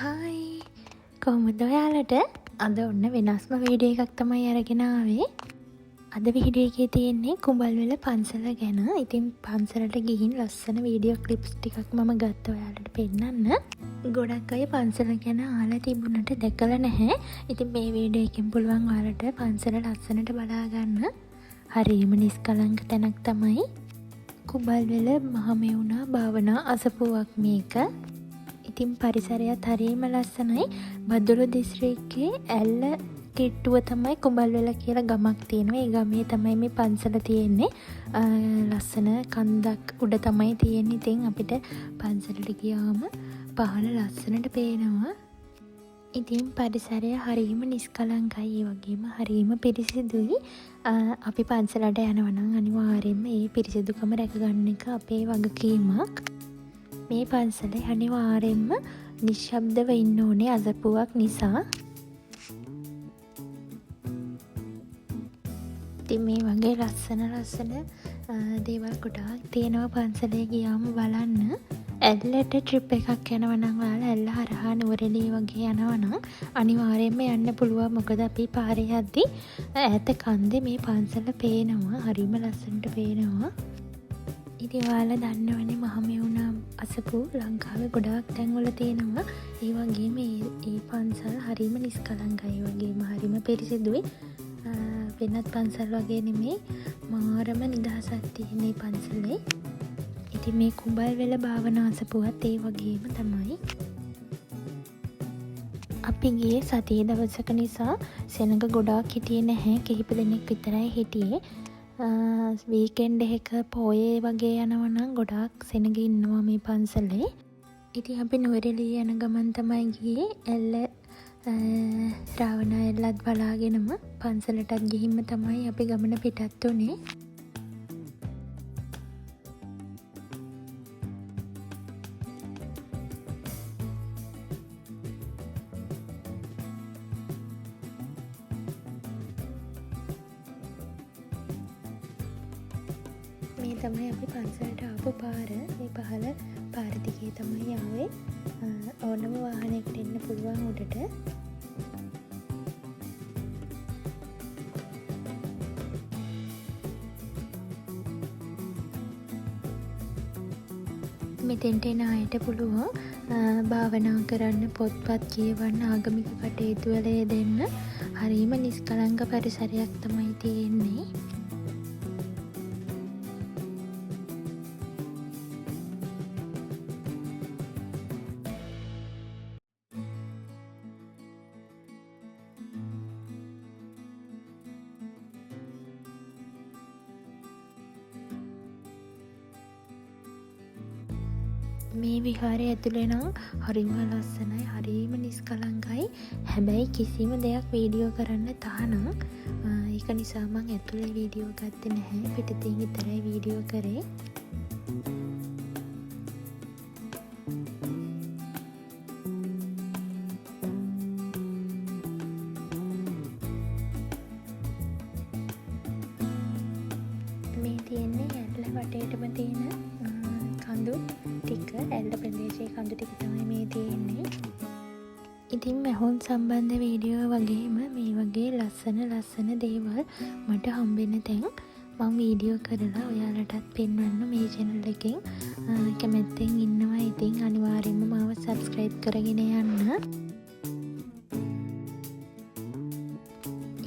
Hi කොහොමද ඔයාලට අද ඔන්න වෙනස්ම වීඩියෝ එකක් තමයි අරගෙන ආවේ. අද වීඩියෝ එකේ තියෙන්නේ කුඹල්වල පන්සල ගැන. ඉතින් පන්සලට ගිහින් ලස්සන වීඩියෝ ක්ලිප්ස් ටිකක් මම ගත්තා ඔයාලට පෙන්නන්න. ගොඩක් අය පන්සල ගැන අහලා තිබුණට දැකලා නැහැ. ඉතින් මේ වීඩියෝ එකෙන් පුළුවන් ඔයාලට පන්සල ලස්සනට බලා ගන්න. හරියම නිස්කලංක තැනක් තමයි කුඹල්වල මහමෙවුනා භාවනා අසපුවක් මේක. ඉතින් පරිසරයත් හරියම ලස්සනයි. බදුල්ල දිස්ත්‍රික්කයේ ඇල්ල කිට්ටුව තමයි කුඹල්වල කියලා ගමක් තියෙනවා. ඒ ගමේ තමයි මේ පන්සල තියෙන්නේ. ලස්සන කන්දක් උඩ තමයි තියෙන්නේ. ඉතින් අපිට පන්සලට ගියාම පහළ ලස්සනට පේනවා. ඉතින් පරිසරය හරියම නිස්කලංකයි. ඒ වගේම හරියම පිරිසිදුයි. අපි පන්සලට යනවා නම් අනිවාර්යයෙන්ම මේ පිරිසිදුකම රැකගන්න එක අපේ වගකීමක්. මේ පන්සලේ අනිවාර්යෙන්ම නිශ්ශබ්දව ඉන්න ඕනේ අසපුවක් නිසා. ඉතින් මේ වගේ ලස්සන දේවල් ගොඩාක් තියෙනවා පන්සලේ ගියාම බලන්න. ඇල්ලට ට්‍රිප් එකක් යනවා නම් ඔයාලා ඇල්ල හරහා නුවරඑළිය වගේ යනවා නම් අනිවාර්යෙන්ම යන්න පුළුවන්. මොකද අපි පාරේ යද්දි ඈත කන්දේ මේ පන්සල පේනවා. හරිම ලස්සනට පේනවා. ඉතින් ඔයාලා දන්නවනේ මහමෙවුනා අසපු ලංකාවේ ගොඩාක් තැන්වල තියෙනවා. ඒ වගේම මේ පන්සල් හරිම නිස්කලංකයි. ඒ වගේම හරිම පිරිසිදුයි. වෙනත් පන්සල් වගේ නෙමෙයි. මාරම නිදහසක් තියෙන මේ පන්සලේ. ඉතින් මේ කුඹල්වල භාවනා අසපුවත් ඒ වගේම තමයි. අපි ගියේ සතියේ දවසක නිසා සෙනඟ ගොඩාක් හිටියේ නැහැ. කිහිප දෙනෙක් විතරයි හිටියේ. වීකෙන්ඩ් එක පෝයේ වගේ යනවා නම් ගොඩාක් සෙනඟ ඉන්නවා මේ පන්සලේ. ඉතින් අපි නුවරඑළිය යන ගමන් තමයි ගියේ. ඇල්ල රාවණ ඇල්ලත් බලාගෙනම පන්සලටත් ගිහින්ම තමයි අපි ගමන පිටත් වුණේ. මේ තමයි අපි පන්සලට ආපු පාර. මේ පහළ පාර දිගේ තමයි ආවේ. ඕනම වාහනයකට එන්න පුළුවන් උඩට. මෙතෙන්ට එන අයට පුළුවන් භාවනා කරන්න, පොත්පත් කියවන්න, ආගමික කටයුතු වල යෙදෙන්න. හරිම නිස්කලංක පරිසරයක් තමයි තියෙන්නේ. මේ විහාරය ඇතුලේ නම් හරිම ලස්සනයි. හරිම නිස්කලංකයි. හැබැයි කිසිම දෙයක් වීඩියෝ කරන්න තහනම්. ඒක නිසා මම ඇතුලේ වීඩියෝ ගත්තේ නැහැ. පිටතින් විතරයි වීඩියෝ කරේ. මේ තියෙන්නේ ඇල්ල වටේටම තියෙන කඳු ටික. ඇල්ල ප්‍රදේශයේ කඳු ටික තමයි මේ තියෙන්නේ. ඉතින් මැහොන් සම්බන්ධ වීඩියෝ වගේම මේ වගේ ලස්සන දේවල් මට හම්බෙන තැන් මම වීඩියෝ කරලා ඔයාලටත් පෙන්වන්න මේ channel එකෙන් කැමැත්තෙන් ඉන්නවා. ඉතින් අනිවාර්යයෙන්ම මාව subscribe කරගෙන යන්න.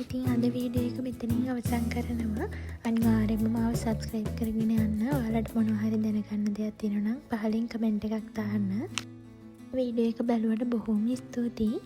ඉතින් අද වීඩියෝ එක මෙතනින් අවසන් කරනවා. අනිවාර්යයෙන්ම මාව subscribe කරගෙන යන්න. ඔයාලට මොනවා හරි දැනගන්න දෙයක් තියෙනවා නම් පහලින් කමෙන්ට් එකක් දාන්න. වීඩියෝ එක බැලුවට බොහොම ස්තුතියි.